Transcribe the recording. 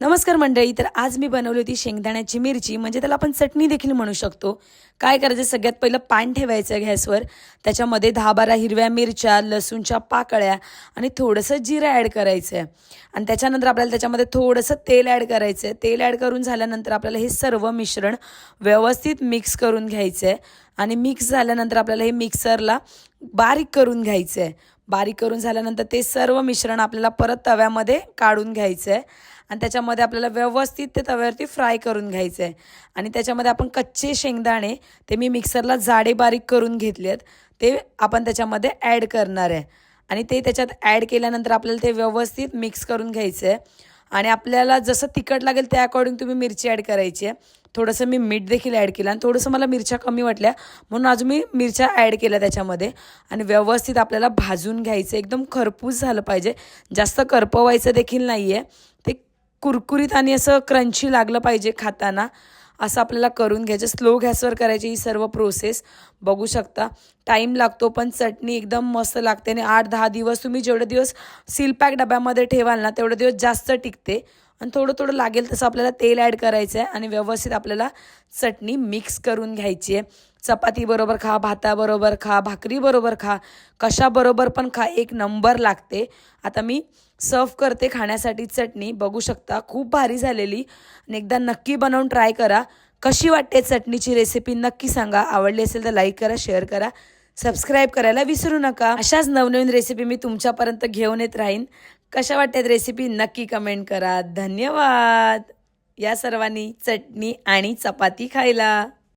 नमस्कार मंडळी. तर आज मी बनवली होती शेंगदाण्याची मिरची, म्हणजे त्याला आपण चटणी देखील म्हणू शकतो. काय करायचं, सगळ्यात पहिलं पॅन ठेवायचं गॅसवर. त्याच्यामध्ये 10-12 हिरव्या मिरच्या, लसूणच्या पाकळ्या आणि थोडंसं जिरं ॲड करायचं आहे. आणि त्याच्यानंतर आपल्याला त्याच्यामध्ये थोडंसं तेल ॲड करायचं आहे. तेल ॲड करून झाल्यानंतर आपल्याला हे सर्व मिश्रण व्यवस्थित मिक्स करून घ्यायचं आहे. आणि मिक्स झाल्यानंतर आपल्याला हे मिक्सरला बारीक करून घ्यायचं आहे. बारीक करून झाल्यानंतर ते सर्व मिश्रण आपल्याला परत तव्यामध्ये काढून घ्यायचं आहे. आणि त्याच्यामध्ये आपल्याला व्यवस्थित ते तव्यावरती फ्राय करून घ्यायचं आहे. आणि त्याच्यामध्ये आपण कच्चे शेंगदाणे ते मी मिक्सरला जाडे बारीक करून घेतलेत, ते आपण त्याच्यामध्ये ॲड करणार आहे. आणि ते त्याच्यात ॲड केल्यानंतर आपल्याला ते व्यवस्थित मिक्स करून घ्यायचं आहे. आणि आपल्याला जसं तिखट लागेल त्या अकॉर्डिंग तुम्ही मिरची ॲड करायची आहे. थोडंसं मी मीठ देखील ॲड केलं आणि थोडंसं मला मिरच्या कमी वाटल्या म्हणून अजून मी मिरच्या ॲड केल्या त्याच्यामध्ये. आणि व्यवस्थित आपल्याला भाजून घ्यायचं, एकदम खरपूस झालं पाहिजे, जास्त करपवायचं देखील नाही आहे. ते कुरकुरीत आणि असं क्रंची लागलं पाहिजे खाताना, असं आपल्याला करून घ्यायचं. स्लो गॅसवर करायची ही सर्व प्रोसेस. बघू शकता टाईम लागतो, पण चटणी एकदम मस्त लागते. आणि 8-10 दिवस तुम्ही जेवढे दिवस सीलपॅक डब्यामध्ये ठेवाल ना, तेवढे दिवस जास्त टिकते. आणि थोडं थोडं लागेल तसं आपल्याला तेल ॲड करायचं आहे. आणि व्यवस्थित आपल्याला चटणी मिक्स करून घ्यायची आहे. चपातीबरोबर खा, भाताबरोबर खा, भाकरीबरोबर खा, कशाबरोबर पण खा, एक नंबर लागते. आता मी सर्व करते खाण्यासाठी चटणी. बघू शकता खूप भारी झालेली. आणि एकदा नक्की बनवून ट्राय करा. कशी वाटते चटणीची रेसिपी नक्की सांगा. आवडली असेल तर लाईक करा, शेअर करा, सबस्क्राईब करायला विसरू नका. अशाच नवनवीन रेसिपी मी तुमच्यापर्यंत घेऊन येत राहीन. कशा वाटतात रेसिपी नक्की कमेंट करा. धन्यवाद. या सर्वांनी चटणी आणि चपाती खायला.